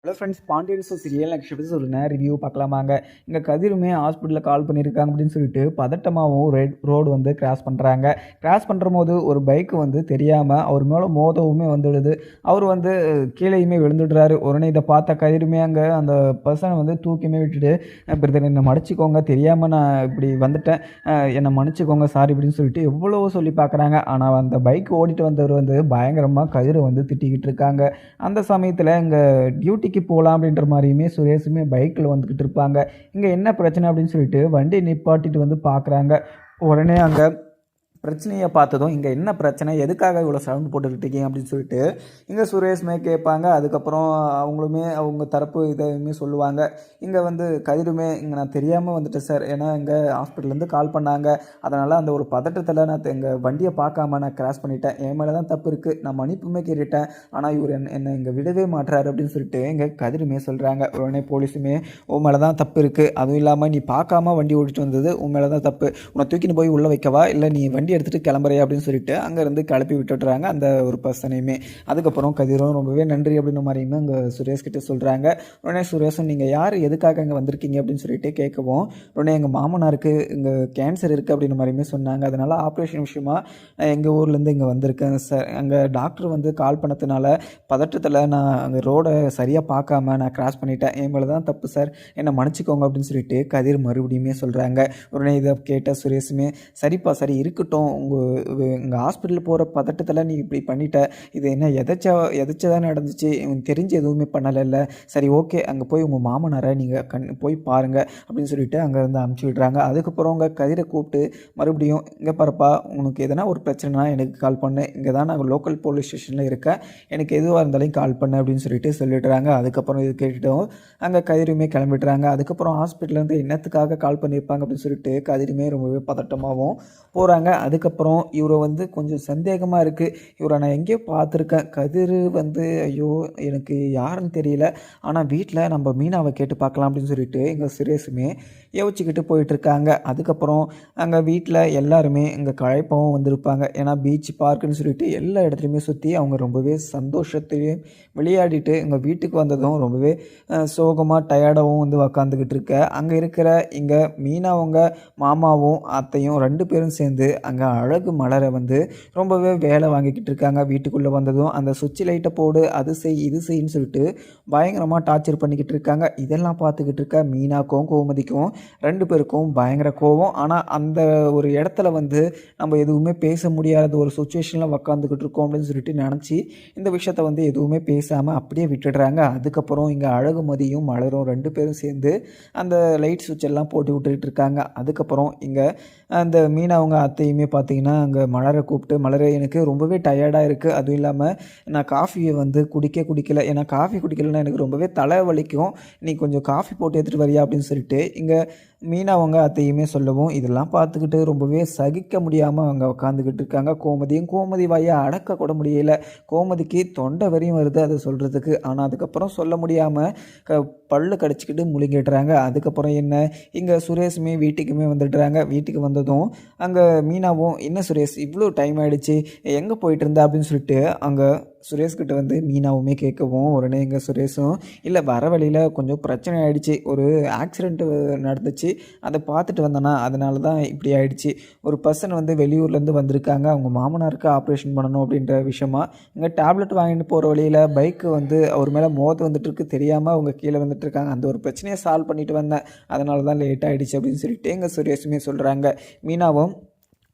Hello friends, Pandian store serial next episode ஒரு review பார்க்கலாமாங்க. இங்கே கதிருமே ஹாஸ்பிட்டலில் கால் பண்ணியிருக்காங்க அப்படின்னு சொல்லிட்டு பதட்டமாகவும் ரோடு வந்து கிராஸ் பண்ணுறாங்க. கிராஸ் பண்ணுற போது ஒரு பைக் வந்து தெரியாமல் அவர் மேலே மோதவுமே வந்துடுது. அவர் வந்து கீழேயுமே விழுந்துடுறாரு. உடனே இதை பார்த்த கதிருமே அங்கே அந்த பர்சனை வந்து தூக்கியுமே விட்டுட்டு, பிரதர் என்னை மன்னிச்சிக்கோங்க, தெரியாமல் நான் இப்படி வந்துட்டேன், என்னை மன்னிச்சிக்கோங்க, சாரி அப்படின்னு சொல்லிட்டு எவ்வளவோ சொல்லி பார்க்குறாங்க. ஆனால் அந்த பைக் ஓடிட்டு வந்தவர் வந்து பயங்கரமாக கதிரை வந்து திட்டிக்கிட்டு இருக்காங்க. அந்த சமயத்தில் இங்கே டியூட்டிக்கு போகலாம் அப்படின்ற மாதிரியுமே சுரேஷுமே பைக்கில் வந்துக்கிட்டு இருப்பாங்க. இங்கே என்ன பிரச்சனை அப்படின்னு சொல்லிட்டு வண்டி நிப்பாட்டிட்டு வந்து பார்க்குறாங்க. உடனே அங்கே பிரச்சனையை பார்த்ததும் இங்கே என்ன பிரச்சனை, எதுக்காக இவ்வளோ சவுண்ட் போட்டுக்கிட்டு இருக்கீங்க அப்படின்னு சொல்லிட்டு இங்கே சுரேஷுமே கேட்பாங்க. அதுக்கப்புறம் அவங்களுமே அவங்க தரப்பு இதையுமே சொல்லுவாங்க. இங்கே வந்து கதிருமே இங்கே நான் தெரியாமல் வந்துட்டேன் சார், ஏன்னா இங்கே ஹாஸ்பிட்டல்லேருந்து கால் பண்ணாங்க, அதனால் அந்த ஒரு பதட்டத்தில் நான் எங்கள் வண்டியை பார்க்காம நான் கிராஸ் பண்ணிட்டேன், என் மேலே தான் தப்பு இருக்குது, நான் மன்னிப்புமே கேட்டுட்டேன், ஆனால் இவர் என்னை இங்கே விடவே மாட்டுறாரு அப்படின்னு சொல்லிட்டு இங்கே கதிருமே சொல்கிறாங்க. உடனே போலீஸுமே உன் மேலே தான் தப்பு இருக்குது, அதுவும் இல்லாமல் நீ பார்க்காம வண்டி ஓடிட்டு வந்தது உன் மேலே தான் தப்பு, உன்னை தூக்கின்னு போய் உள்ளே வைக்கவா இல்லை நீ வண்டி எடுத்துகிட்டு கிளம்புறையா அப்படின்னு சொல்லிட்டு அங்கேருந்து கிளப்பி விட்டுட்டுறாங்க அந்த ஒரு பர்சனையுமே. அதுக்கப்புறம் கதிரும் ரொம்பவே நன்றி அப்படின்ற மாதிரியுமே அங்கே சுரேஷ் கிட்டே சொல்கிறாங்க. உடனே சுரேஷும் நீங்கள் யார், எதுக்காக இங்கே வந்திருக்கீங்க அப்படின்னு சொல்லிட்டு கேட்கவும், உடனே எங்கள் மாமனாருக்கு இங்கே கேன்சர் இருக்குது அப்படின்ற மாதிரியுமே சொன்னாங்க, அதனால் ஆப்ரேஷன் விஷயமா எங்கள் ஊர்லேருந்து இங்கே வந்திருக்கேன் சார், அங்கே டாக்டர் வந்து கால் பண்ணதுனால பதட்டத்தில் நான் அங்கே ரோடை சரியாக பார்க்காம நான் கிராஸ் பண்ணிட்டேன், என் மேலே தான் தப்பு சார், என்னை மன்னிச்சிக்கோங்க அப்படின்னு சொல்லிட்டு கதிர் மறுபடியுமே சொல்கிறாங்க. உடனே இதை கேட்ட சுரேஷுமே சரிப்பா சரி இருக்கட்டும், உங்கள் ஹாஸ்பிட்டல் போகிற பதட்டத்தில் நீ இப்படி பண்ணிட்ட, இது என்ன எதாச்சும் நடந்துச்சு, தெரிஞ்சு எதுவுமே பண்ணலைல்ல, சரி ஓகே அங்கே போய் உங்கள் மாமனாரை நீங்கள் போய் பாருங்கள் அப்படின்னு சொல்லிட்டு அங்கேருந்து அமுச்சு விடுறாங்க. அதுக்கப்புறம் உங்கள் கதிரை கூப்பிட்டு மறுபடியும் இங்கே பாருப்பா, உனக்கு எதனா ஒரு பிரச்சனைனா எனக்கு கால் பண்ணு, இங்கே தான் நான் லோக்கல் போலீஸ் ஸ்டேஷனில் இருக்கேன், எனக்கு எதுவாக இருந்தாலும் கால் பண்ணு அப்படின்னு சொல்லிட்டு சொல்லிடுறாங்க. அதுக்கப்புறம் இது கேட்டுட்டோம் அங்கே கதிருமே கிளம்பிடுறாங்க. அதுக்கப்புறம் ஹாஸ்பிட்டல்லேருந்து என்னத்துக்காக கால் பண்ணியிருப்பாங்க அப்படின்னு சொல்லிட்டு கதிருமே ரொம்பவே பதட்டமாகவும் போகிறாங்க. அதுக்கப்புறம் இவரை வந்து கொஞ்சம் சந்தேகமாக இருக்குது, இவரை நான் எங்கேயோ பார்த்துருக்கேன், கதிர் வந்து ஐயோ எனக்கு யாருன்னு தெரியல, ஆனால் வீட்டில் நம்ம மீனாவை கேட்டு பார்க்கலாம் அப்படின்னு சொல்லிட்டு எங்கள் சுரேஷுமே யோசிச்சுக்கிட்டு போயிட்டுருக்காங்க. அதுக்கப்புறம் அங்கே வீட்டில் எல்லாருமே இங்கே களைப்பாகவும் வந்திருப்பாங்க, ஏன்னா பீச் பார்க்குன்னு சொல்லிட்டு எல்லா இடத்துலையுமே சுற்றி அவங்க ரொம்பவே சந்தோஷத்தையும் விளையாடிட்டு எங்கள் வீட்டுக்கு வந்ததும் ரொம்பவே சோகமாக டயர்டாகவும் வந்து உக்காந்துக்கிட்டு இருக்க. அங்கே இருக்கிற இங்கே மீனாவங்க மாமாவும் அத்தையும் 2 பேரும் சேர்ந்து அங்கே அழகு மலரை வந்து ரொம்பவே வேலை வாங்கிக்கிட்டு இருக்காங்க. வீட்டுக்குள்ளே வந்ததும் அந்த சுவிட்ச் லைட்டை போடு, அது செய் இது செய்ன்னு சொல்லிட்டு பயங்கரமாக டார்ச்சர் பண்ணிக்கிட்டு இருக்காங்க. இதெல்லாம் பார்த்துக்கிட்டு இருக்க மீனாக்கும் கோமதிக்கும் 2 பேருக்கும் பயங்கர கோவம். ஆனால் அந்த ஒரு இடத்துல வந்து நம்ம எதுவுமே பேச முடியாத ஒரு சுச்சுவேஷனில் உக்காந்துக்கிட்டு இருக்கோம் அப்படின்னு சொல்லிட்டு நினச்சி இந்த விஷயத்த வந்து எதுவுமே பேசாமல் அப்படியே விட்டுடுறாங்க. அதுக்கப்புறம் இங்கே அழகுமதியும் மலரும் 2 பேரும் சேர்ந்து அந்த லைட் சுவிட்ச் எல்லாம் போட்டு விட்டுக்கிட்டு இருக்காங்க. அதுக்கப்புறம் இங்கே அந்த மீனவங்க அத்தையுமே பார்த்தீங்கன்னா அங்கே மலரை கூப்பிட்டு, மலரை எனக்கு ரொம்பவே டயர்டாக இருக்குது, அதுவும் இல்லாமல் நான் காஃபியை வந்து குடிக்கல, ஏன்னா காஃபி குடிக்கலைன்னா எனக்கு ரொம்பவே தலை வலிக்கும், நீ கொஞ்சம் காஃபி போட்டு எடுத்துகிட்டு வரியா அப்படின்னு சொல்லிட்டு இங்கே மீனவங்க அத்தையுமே சொல்லவும், இதெல்லாம் பார்த்துக்கிட்டு ரொம்பவே சகிக்க முடியாமல் அவங்க உட்காந்துக்கிட்டு இருக்காங்க. கோமதி வாயை அடக்க கூட முடியல, கோமதிக்கு தொண்டை வரையும் வருது அதை சொல்கிறதுக்கு, ஆனால் அதுக்கப்புறம் சொல்ல முடியாமல் பல்லு கடிச்சிக்கிட்டு முழுங்கிடுறாங்க. அதுக்கப்புறம் என்ன இங்கே சுரேஷுமே வீட்டுக்குமே வந்துடுறாங்க. வீட்டுக்கு வந்ததும் அங்கே மீனாவும் என்ன சுரேஷ் இவ்வளோ டைம் ஆகிடுச்சு, எங்கே போயிட்டு இருந்த அப்படின்னு சொல்லிட்டு அங்கே சுரேஷ்கிட்ட வந்து மீனாவுமே கேட்கவும், உடனே எங்கள் சுரேஷும் இல்லை வர வழியில் கொஞ்சம் பிரச்சனை ஆகிடுச்சு, ஒரு ஆக்சிடெண்ட்டு நடந்துச்சு, அதை பார்த்துட்டு வந்தேன்னா அதனால தான் இப்படி ஆகிடுச்சு, ஒரு பர்சன் வந்து வெளியூர்லேருந்து வந்திருக்காங்க, அவங்க மாமனாருக்கு ஆப்ரேஷன் பண்ணணும் அப்படின்ற விஷயமா இங்கே டேப்லெட் வாங்கிட்டு போகிற வழியில் பைக்கு வந்து அவர் மேலே வந்துட்டுருக்கு, தெரியாமல் அவங்க கீழே வந்துட்டுருக்காங்க, அந்த ஒரு பிரச்சனையை சால்வ் பண்ணிட்டு வந்தேன், அதனால தான் லேட் ஆகிடுச்சு அப்படின்னு சொல்லிட்டு எங்கள் சுரேஷுமே சொல்கிறாங்க. மீனாவும்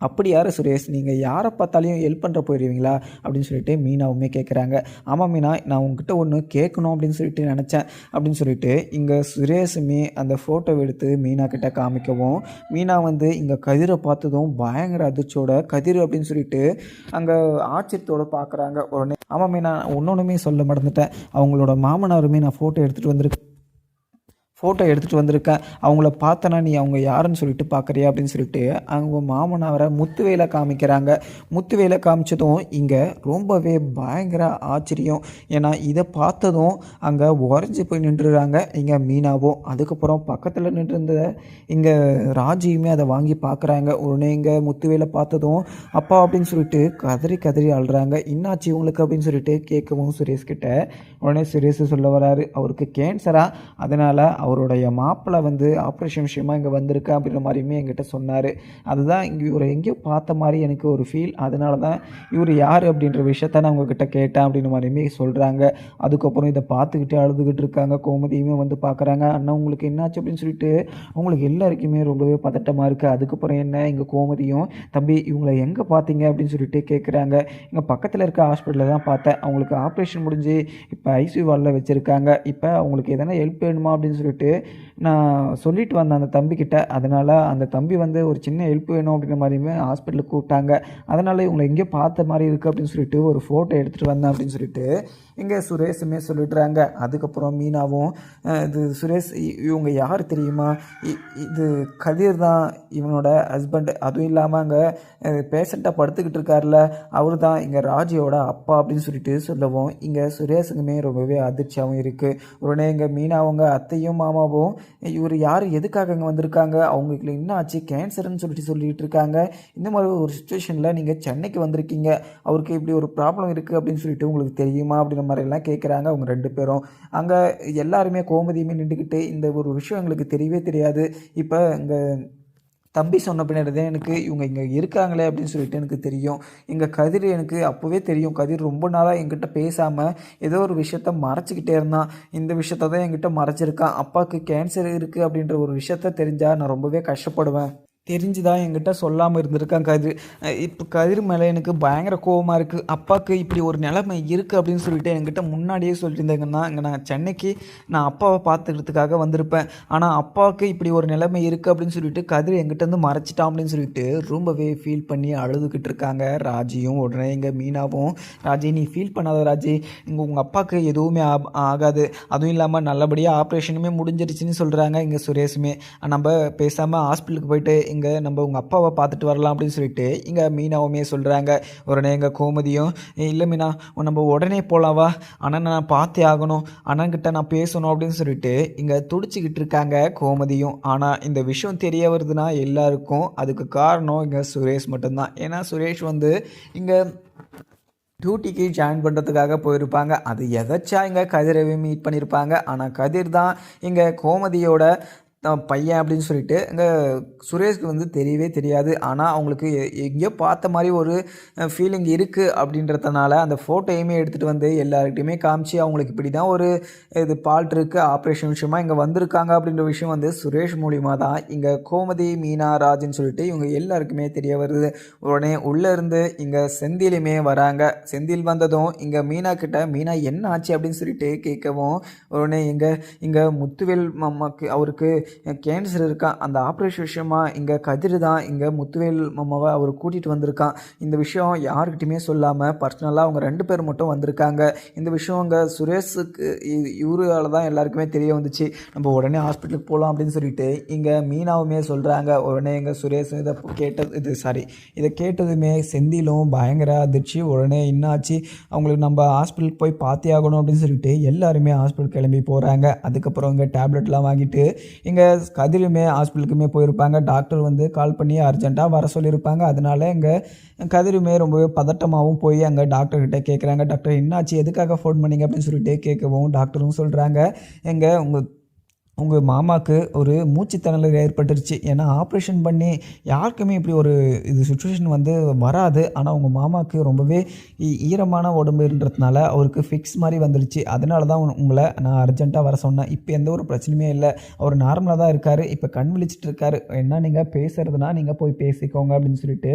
அப்படி யார் சுரேஷ், நீங்கள் யாரை பார்த்தாலையும் ஹெல்ப் பண்ணுற போயிடுவீங்களா அப்படின்னு சொல்லிட்டு மீனாவுமே கேட்குறாங்க. ஆமாம் மீனா, நான் உங்ககிட்ட ஒன்று கேட்கணும் அப்படின்னு சொல்லிட்டு நினச்சேன் அப்படின்னு சொல்லிட்டு இங்கே சுரேஷுமே அந்த ஃபோட்டோ எடுத்து மீனா கிட்ட காமிக்கவும், மீனா வந்து இங்கே கதிரை பார்த்ததும் பயங்கர அதிர்ச்சியோட கதிர் அப்படின்னு சொல்லிட்டு அங்கே ஆச்சரியத்தோடு பார்க்குறாங்க. உடனே ஆமாம் மீனா, ஒன்னொன்றுமே சொல்ல மறந்துட்டேன், அவங்களோட மாமனாருமே நான் ஃபோட்டோ எடுத்துகிட்டு வந்திருக்கேன், ஃபோட்டோ எடுத்துகிட்டு வந்திருக்கேன். அவங்கள பார்த்தனா நீ அவங்க யாருன்னு சொல்லிட்டு பார்க்குறியா அப்படின்னு சொல்லிட்டு அவங்க மாமனாரை முத்துவேலை காமிக்கிறாங்க. முத்துவேலை காமிச்சதும் இங்கே ரொம்பவே பயங்கர ஆச்சரியம். ஏன்னா இதை பார்த்ததும் அங்கே உறைஞ்சி போய் நின்றுறாங்க இங்கே மீனாவும். அதுக்கப்புறம் பக்கத்தில் நின்றுருந்த இங்கே ராஜியுமே அதை வாங்கி பார்க்குறாங்க. உடனே இங்கே முத்துவேலை பார்த்ததும் அப்பா அப்படின்னு சொல்லிட்டு கதறி கதறி அழுறாங்க. என்னாச்சு இவங்களுக்கு அப்படின்னு சொல்லிட்டு கேட்கவும் சுரேஷ்கிட்ட உடனே சுரேஷ் சொல்ல வராரு, அவருக்கு கேன்சரா, அதனால் அவருடைய மாப்பிள்ளை வந்து ஆப்ரேஷன் விஷயமா இங்கே வந்திருக்கா அப்படின்ற மாதிரியுமே என்கிட்ட சொன்னார். அதுதான் இங்கே இவரை எங்கேயோ பார்த்த மாதிரி எனக்கு ஒரு ஃபீல், அதனால தான் இவர் யார் அப்படின்ற விஷயத்த நான் உங்ககிட்ட கேட்டேன் அப்படின்ற மாதிரியுமே சொல்கிறாங்க. அதுக்கப்புறம் இதை பார்த்துக்கிட்டு அழுதுகிட்டு இருக்காங்க. கோமதியுமே வந்து பார்க்குறாங்க. அண்ணா உங்களுக்கு என்னாச்சு அப்படின்னு சொல்லிட்டு அவங்களுக்கு எல்லாருக்குமே ரொம்பவே பதட்டமாக இருக்குது. அதுக்கப்புறம் என்ன இங்கே கோமதியும் தம்பி இவங்களை எங்கே பார்த்தீங்க அப்படின்னு சொல்லிட்டு கேட்குறாங்க. இங்கே பக்கத்தில் இருக்க ஹாஸ்பிட்டலில் தான் பார்த்தேன். அவங்களுக்கு ஆப்ரேஷன் முடிஞ்சு இப்போ ஐசியூ வார்டில் வச்சுருக்காங்க. இப்போ அவங்களுக்கு எதனா ஹெல்ப் வேணுமா அப்படின்னு சொல்லிட்டு நான் சொல்லிட்டு வந்தேன் அந்த தம்பிக்கிட்ட. அதனால் அந்த தம்பி வந்து ஒரு சின்ன ஹெல்ப் வேணும் அப்படின்ற மாதிரியுமே ஹாஸ்பிட்டலுக்கு கூப்பிட்டாங்க. அதனால் இவங்களை எங்கேயோ பார்த்த மாதிரி இருக்குது அப்படின்னு சொல்லிட்டு ஒரு ஃபோட்டோ எடுத்துகிட்டு வந்தேன் அப்படின்னு சொல்லிட்டு இங்கே சுரேஷுமே சொல்லிடுறாங்க. அதுக்கப்புறம் மீனாவும் இது சுரேஷ் இவங்க யார் தெரியுமா, இது கதிர் தான் இவனோட ஹஸ்பண்ட், அதுவும் இல்லாமல் அங்கே பேஷண்ட்டாக படுத்துக்கிட்டு இருக்கார்ல அவர் தான் இங்கே ராஜியோட அப்பா அப்படின்னு சொல்லிட்டு சொல்லவும் இங்கே சுரேஷுக்குமே ரொம்பவே அதிர்ச்சியாகவும் இருக்குது. உடனே இங்கே மீனா அவங்க அத்தையும் மாமாவும் இவர் யார் எதுக்காக இங்கே வந்திருக்காங்க, அவங்களுக்கு என்ன ஆச்சு கேன்சர்னு சொல்லிட்டு இருக்காங்க, இந்த மாதிரி ஒரு சுச்சுவேஷனில் நீங்கள் சென்னைக்கு வந்திருக்கீங்க, அவருக்கு இப்படி ஒரு ப்ராப்ளம் இருக்குது அப்படின்னு சொல்லிட்டு உங்களுக்கு தெரியுமா அப்படின்ற மாதிரிலாம் கேட்குறாங்க அவங்க ரெண்டு பேரும். அங்கே எல்லாருமே கோமதியுமே நின்றுக்கிட்டு இந்த ஒரு விஷயம் எங்களுக்கு தெரியவே தெரியாது, இப்போ இங்கே தம்பி சொன்ன பின்னாடி தான் எனக்கு இவங்க இங்கே இருக்காங்களே அப்படின்னு சொல்லிட்டு எனக்கு தெரியும். எங்கள் கதிர் எனக்கு அப்போவே தெரியும், கதிர் ரொம்ப நாளாக என்கிட்ட பேசாமல் ஏதோ ஒரு விஷயத்த மறைச்சிக்கிட்டே இருந்தான், இந்த விஷயத்த தான் என்கிட்ட மறைச்சிருக்கான், அப்பாவுக்கு கேன்சர் இருக்குது அப்படின்ற ஒரு விஷயத்த தெரிஞ்சால் நான் ரொம்பவே கஷ்டப்படுவேன், தெரிஞ்சு தான் என்கிட்ட சொல்லாமல் இருந்திருக்கான் கதிர். இப்போ கதிர் மேலே எனக்கு பயங்கர கோபமாக இருக்குது, அப்பாவுக்கு இப்படி ஒரு நிலைமை இருக்குது அப்படின்னு சொல்லிட்டு என்கிட்ட முன்னாடியே சொல்லியிருந்தாங்கன்னா இங்கே நான் சென்னைக்கு நான் அப்பாவை பார்த்துக்கிறதுக்காக வந்திருப்பேன். ஆனால் அப்பாவுக்கு இப்படி ஒரு நிலைமை இருக்குது அப்படின்னு சொல்லிட்டு கதிர் என்கிட்ட மறைச்சிட்டான் அப்படின்னு சொல்லிட்டு ரொம்பவே ஃபீல் பண்ணி அழுதுகிட்டு இருக்காங்க ராஜியும். உடனே இங்கே மீனாவும் ராஜி நீ ஃபீல் பண்ணாத ராஜி, இங்கே உங்கள் அப்பாவுக்கு எதுவுமே ஆகாது, அதுவும் இல்லாமல் நல்லபடியாக ஆப்ரேஷனுமே முடிஞ்சிருச்சுன்னு சொல்கிறாங்க இங்கே சுரேஷுமே. நம்ம பேசாமல் ஹாஸ்பிட்டலுக்கு போயிட்டு இங்கே நம்ம உங்கள் அப்பாவை பார்த்துட்டு வரலாம் அப்படின்னு சொல்லிட்டு இங்கே மீனாவுமே சொல்கிறாங்க. உடனே எங்கள் கோமதியும் இல்லை மீனா நம்ம உடனே போகலாவா, அண்ணன் நான் பார்த்தே ஆகணும், அண்ணன்கிட்ட நான் பேசணும் அப்படின்னு சொல்லிட்டு இங்கே துடிச்சிக்கிட்டு இருக்காங்க கோமதியும். ஆனால் இந்த விஷயம் தெரிய வருதுன்னா எல்லாருக்கும் அதுக்கு காரணம் இங்கே சுரேஷ் மட்டும்தான். ஏன்னா சுரேஷ் வந்து இங்கே டியூட்டிக்கு ஜாயின் பண்ணுறதுக்காக போயிருப்பாங்க, அது எதாச்சா இங்கே கதிரவே மீட் பண்ணியிருப்பாங்க. ஆனால் கதிர் தான் இங்கே கோமதியோட பையன் அப்படின்னு சொல்லிட்டு இங்கே சுரேஷ்க்கு வந்து தெரியவே தெரியாது. ஆனால் அவங்களுக்கு எங்கேயோ பார்த்த மாதிரி ஒரு ஃபீலிங் இருக்குது அப்படின்றதுனால அந்த ஃபோட்டோயுமே எடுத்துகிட்டு வந்து எல்லார்கிட்டையுமே காமிச்சு அவங்களுக்கு இப்படி தான் ஒரு இது பால்ட் இருக்குது, ஆப்ரேஷன் விஷயமா இங்கே வந்திருக்காங்க அப்படின்ற விஷயம் வந்து சுரேஷ் மூலிமா தான் இங்கே கோமதி மீனா ராஜ்னு சொல்லிட்டு இவங்க எல்லாருக்குமே தெரிய வருது. உடனே உள்ளே இருந்து இங்கே செந்திலுமே வராங்க. செந்தில் வந்ததும் இங்கே மீனா கிட்ட மீனா என்ன ஆச்சு அப்படின்னு சொல்லிட்டு கேட்கவும் உடனே இங்கே முத்துவேல் மாமாக்கு அவருக்கு கேன்சர் இருக்கான், அந்த ஆப்ரேஷன் விஷயமா இங்கே கதிர் தான் இங்கே முத்துவேல் மாமாவை அவர் கூட்டிகிட்டு வந்திருக்கான். இந்த விஷயம் யாருக்கிட்டையுமே சொல்லாமல் பர்சனலாக அவங்க ரெண்டு பேர் மட்டும் வந்திருக்காங்க. இந்த விஷயம் அங்கே சுரேஷுக்கு இவரால் தான் எல்லாருக்குமே தெரிய வந்துச்சு, நம்ம உடனே ஹாஸ்பிட்டலுக்கு போகலாம் அப்படின்னு சொல்லிட்டு இங்கே மீனாவுமே சொல்கிறாங்க. உடனே எங்கள் சுரேஷ் இதை கேட்டதுமே செந்திலும் பயங்கர அதிர்ச்சி. உடனே என்னாச்சு அவங்களுக்கு நம்ம ஹாஸ்பிட்டலுக்கு போய் பார்த்தே ஆகணும் அப்படின்னு சொல்லிட்டு எல்லாருமே ஹாஸ்பிட்டல் கிளம்பி போகிறாங்க. அதுக்கப்புறம் இங்கே டேப்லெட்லாம் வாங்கிட்டு இங்கே கதிருமே ஹாஸ்பிட்டலுக்குமே போயிருப்பாங்க. டாக்டர் வந்து கால் பண்ணி அர்ஜென்ட்டாக வர சொல்லியிருப்பாங்க. அதனால இங்கே கதிருமே ரொம்பவே பதட்டமாகவும் போய் அங்கே டாக்டர்கிட்ட கேட்குறாங்க, டாக்டர் என்னாச்சு எதுக்காக ஃபோன் பண்ணிங்க அப்படின்னு சொல்லிட்டு கேட்கவும் டாக்டரும் சொல்கிறாங்க உங்கள் மாமாவுக்கு ஒரு மூச்சுத்திணறல் ஏற்பட்டுருச்சு, ஏன்னா ஆப்ரேஷன் பண்ணி யாருக்குமே இப்படி ஒரு இது சுச்சுவேஷன் வந்து வராது, ஆனால் உங்கள் மாமாவுக்கு ரொம்பவே ஈரமான உடம்புன்றதுனால அவருக்கு ஃபிக்ஸ் மாதிரி வந்துடுச்சு, அதனால தான் உங்களை நான் அர்ஜென்ட்டாக வர சொன்னேன், இப்போ எந்த ஒரு பிரச்சனையுமே இல்லை, அவர் நார்மலாக தான் இருக்கார், இப்போ கண் விழிச்சிட்டு இருக்காரு, என்ன நீங்கள் பேசுகிறதுனா நீங்கள் போய் பேசிக்கோங்க அப்படின்னு சொல்லிட்டு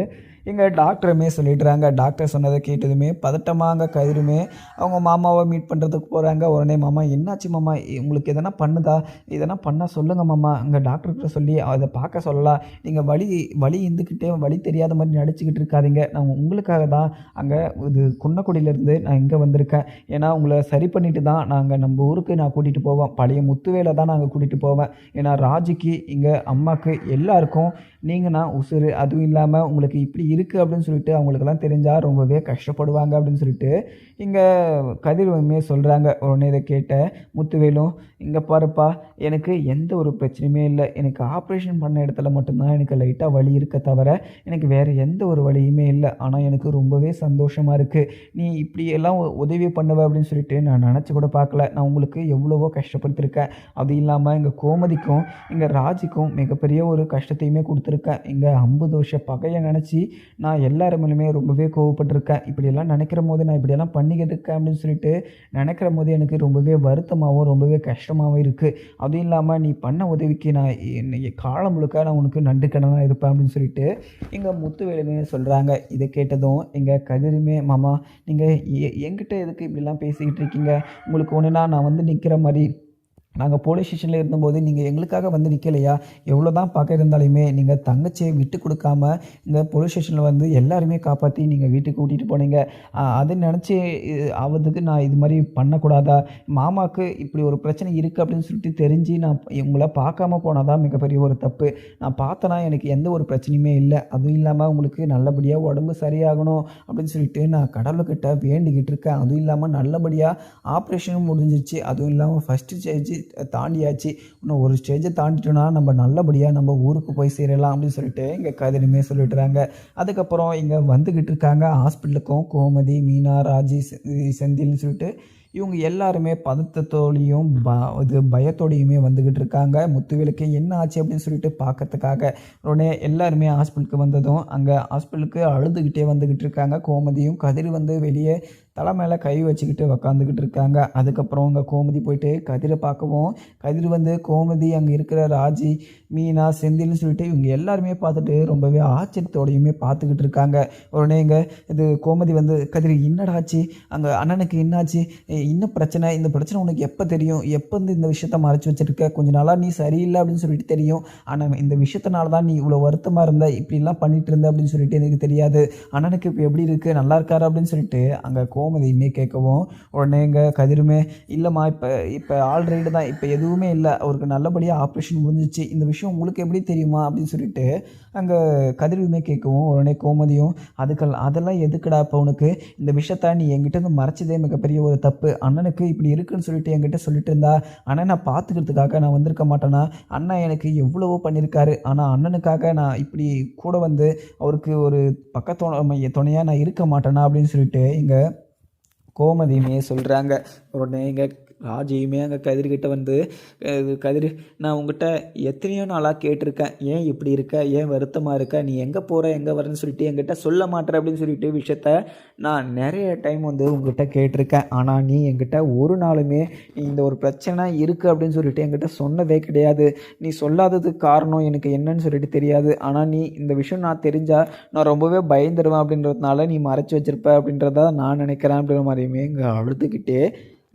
எங்கள் டாக்டருமே சொல்லிடுறாங்க. டாக்டர் சொன்னதை கேட்டதுமே பதட்டமாங்க கதிருமே அவங்க மாமாவை மீட் பண்ணுறதுக்கு போகிறாங்க. உடனே மாமா என்னாச்சு மாமா, உங்களுக்கு எதனா பண்ணுதா, எதனா பண்ணால் சொல்லுங்கள் மாமா, அங்கே டாக்டர்கிட்ட சொல்லி அதை பார்க்க சொல்லலாம். நீங்கள் வலி வலி இருந்துக்கிட்டே வலி தெரியாத மாதிரி நடிச்சுக்கிட்டு இருக்காதீங்க. நான் உங்களுக்காக தான் அங்கே இது குன்னக்குடியிலேருந்து நான் இங்கே வந்திருக்கேன். ஏன்னா உங்களை சரி பண்ணிட்டு தான் நாங்கள் நம்ம ஊருக்கு நான் கூட்டிகிட்டு போவேன். பழைய முத்துவேலை தான் நாங்கள் கூட்டிகிட்டு போவேன். ஏன்னா ராஜிக்கு இங்கே அம்மாவுக்கு எல்லாருக்கும் நீங்கன்னா உசுரு. அதுவும் இல்லாமல் உங்களுக்கு இப்படி இருக்குது அப்படின்னு சொல்லிட்டு அவங்களுக்கெல்லாம் தெரிஞ்சால் ரொம்பவே கஷ்டப்படுவாங்க அப்படின்னு சொல்லிட்டு இங்கே கதிர்வமே சொல்கிறாங்க. உடனே இதை கேட்ட முத்துவேலும், இங்கே பாருப்பா, எனக்கு எந்த ஒரு பிரச்சனையுமே இல்லை. எனக்கு ஆப்ரேஷன் பண்ண இடத்துல மட்டும்தான் எனக்கு லைட்டாக வலி இருக்க தவிர எனக்கு வேறு எந்த ஒரு வலியுமே இல்லை. ஆனால் எனக்கு ரொம்பவே சந்தோஷமாக இருக்குது. நீ இப்படியெல்லாம் உதவி பண்ணுவ அப்படின்னு சொல்லிட்டு நான் நினச்சி கூட பார்க்கல. நான் உங்களுக்கு எவ்வளவோ கஷ்டப்படுத்திருக்கேன். அது இல்லாமல் எங்கள் கோமதிக்கும் எங்கள் ராஜிக்கும் மிகப்பெரிய ஒரு கஷ்டத்தையுமே கொடுத்துருக்கேன். இங்கே 50 வருஷ பகையை நினச்சி நான் எல்லார் மேலுமே ரொம்பவே கோவப்பட்டிருக்கேன். இப்படியெல்லாம் நினைக்கிற போது நான் இப்படியெல்லாம் பண்ணிக்கிட்டு இருக்கேன் அப்படின்னு சொல்லிட்டு நினைக்கிற போது எனக்கு ரொம்பவே வருத்தமாகவும் ரொம்பவே கஷ்டமாகவும் இருக்குது. அதுவும் இல்லாமல் நீ பண்ண உதவிக்கு நான் இன்னைக்கு காலம் முழுக்க நான் உனக்கு நன்றி கடனாக இருப்பேன் அப்படின்னு சொல்லிட்டு எங்கள் முத்துவேலுமே சொல்கிறாங்க. இதை கேட்டதும் எங்கள் கதிருமே, மாமா நீங்கள் என்கிட்ட எதுக்கு இப்படிலாம் பேசிக்கிட்டு இருக்கீங்க, உங்களுக்கு ஒன்றுனா நான் வந்து நிற்கிற மாதிரி நாங்கள் போலீஸ் ஸ்டேஷனில் இருந்தபோது நீங்கள் எங்களுக்காக வந்து நிற்கலையா? எவ்வளோ தான் பார்க்க இருந்தாலுமே நீங்கள் தங்கச்சியை விட்டு கொடுக்காம இங்கே போலீஸ் ஸ்டேஷனில் வந்து எல்லாருமே காப்பாற்றி நீங்கள் வீட்டுக்கு கூட்டிகிட்டு போனீங்க. அதை நினச்சி ஆவதுக்கு நான் இது மாதிரி பண்ணக்கூடாதா? மாமாவுக்கு இப்படி ஒரு பிரச்சனை இருக்குது அப்படின்னு சொல்லிட்டு தெரிஞ்சு நான் உங்களை பார்க்காம போனால் தான் மிகப்பெரிய ஒரு தப்பு. நான் பார்த்தேன்னா எனக்கு எந்த ஒரு பிரச்சனையுமே இல்லை. அதுவும் இல்லாமல் உங்களுக்கு நல்லபடியாக உடம்பு சரியாகணும் அப்படின்னு சொல்லிட்டு நான் கடவுள்கிட்ட வேண்டிக்கிட்டு இருக்கேன். அதுவும் இல்லாமல் நல்லபடியாக ஆப்ரேஷனும் முடிஞ்சிச்சு. அதுவும் இல்லாமல் ஃபஸ்ட்டு ஸ்டேஜ் தாண்டியாச்சு. இன்னும் ஒரு ஸ்டேஜை தாண்டிட்டோன்னா நம்ம நல்லபடியாக நம்ம ஊருக்கு போய் சேரலாம் அப்படின்னு சொல்லிட்டு இங்கே கதிரிமே சொல்லிட்டுறாங்க. அதுக்கப்புறம் இங்கே வந்துக்கிட்டு இருக்காங்க ஹாஸ்பிட்டலுக்கும் கோமதி, மீனா, ராஜி, செந்தில்னு சொல்லிட்டு இவங்க எல்லாருமே பதத்தத்தோடையும் இது பயத்தோடையுமே வந்துக்கிட்டு இருக்காங்க. முத்துவேலுக்கு என்ன ஆச்சு அப்படின்னு சொல்லிட்டு பார்க்கறதுக்காக. உடனே எல்லாருமே ஹாஸ்பிட்டலுக்கு வந்ததும் அங்கே ஹாஸ்பிட்டலுக்கு அழுதுகிட்டே வந்துக்கிட்டு இருக்காங்க. கோமதியும் கதிர் வந்து வெளியே தலை மேலே கை வச்சுக்கிட்டு உக்காந்துக்கிட்டு இருக்காங்க. அதுக்கப்புறம் அங்கே கோமதி போயிட்டு கதிரை பார்க்கவும், கதிர் வந்து கோமதி அங்கே இருக்கிற ராஜி, மீனா, செந்தில்னு சொல்லிட்டு இவங்க எல்லாருமே பார்த்துட்டு ரொம்பவே ஆச்சரியத்தோடையுமே பார்த்துக்கிட்டு இருக்காங்க. உடனே இங்கே இது கோமதி வந்து, கதிர் என்னடாச்சு, அங்கே அண்ணனுக்கு என்னாச்சு, இன்னும் பிரச்சனை, இந்த பிரச்சனை உனக்கு எப்போ தெரியும், எப்போ வந்து இந்த விஷயத்த மறைச்சி வச்சுருக்க, கொஞ்ச நாளாக நீ சரியில்லை அப்படின்னு சொல்லிட்டு தெரியும். ஆனால் இந்த விஷயத்தினால தான் நீ இவ்வளோ வருத்தமாக இருந்த, இப்படிலாம் பண்ணிகிட்டு இருந்த அப்படின்னு சொல்லிட்டு எனக்கு தெரியாது. அண்ணனுக்கு இப்போ எப்படி இருக்குது, நல்லா இருக்காரு அப்படின்னு சொல்லிட்டு அங்கே கோமதியுமே கேட்கவும், உடனே எங்கள் கதிருமே, இல்லைம்மா இப்போ ஆல்ரெடி தான், இப்போ எதுவுமே இல்லை, அவருக்கு நல்லபடியாக ஆப்ரேஷன் முடிஞ்சிச்சு, இந்த விஷயம் உங்களுக்கு எப்படி தெரியுமா அப்படின்னு சொல்லிட்டு அங்கே கதிருமே கேட்கவும், உடனே கோமதியும், அதெல்லாம் எதுக்குடா இப்போ உனக்கு, இந்த விஷயத்த நீ என்கிட்ட மறைச்சதே மிகப்பெரிய ஒரு தப்பு. அண்ணனுக்கு இப்படி இருக்குன்னு சொல்லிட்டு என்கிட்ட சொல்லிட்டு இருந்தா அண்ணனை பார்த்துக்கிறதுக்காக நான் வந்திருக்க மாட்டேனா? அண்ணன் எனக்கு எவ்வளவோ பண்ணியிருக்காரு. ஆனால் அண்ணனுக்காக நான் இப்படி கூட வந்து அவருக்கு ஒரு துணையாக நான் இருக்க மாட்டேனா அப்படின்னு சொல்லிட்டு இங்கே கோமதியுமே சொல்கிறாங்க. உடனே இங்கே ராஜியுமே அங்கே கதிர்கிட்ட வந்து, கதிர், நான் உங்ககிட்ட எத்தனையோ நாளாக கேட்டிருக்கேன், ஏன் இப்படி இருக்க, ஏன் வருத்தமாக இருக்க, நீ எங்கே போகிற எங்கே வரேன்னு சொல்லிட்டு என்கிட்ட சொல்ல மாட்டேற அப்படின்னு சொல்லிட்டு விஷயத்த நான் நிறைய டைம் வந்து உங்ககிட்ட கேட்டிருக்கேன். ஆனால் நீ என்கிட்ட ஒரு நாளுமே நீ இந்த ஒரு பிரச்சனை இருக்குது அப்படின்னு சொல்லிட்டு என்கிட்ட சொன்னதே கிடையாது. நீ சொல்லாததுக்கு காரணம் எனக்கு என்னன்னு சொல்லிட்டு தெரியாது. ஆனால் நீ இந்த விஷயம் நான் தெரிஞ்சால் நான் ரொம்பவே பயந்துடுவேன் அப்படின்றதுனால நீ மறைச்சி வச்சிருப்ப அப்படின்றத நான் நினைக்கிறேன் அப்படின்ற மாதிரியுமே இங்கே அழுதுகிட்டே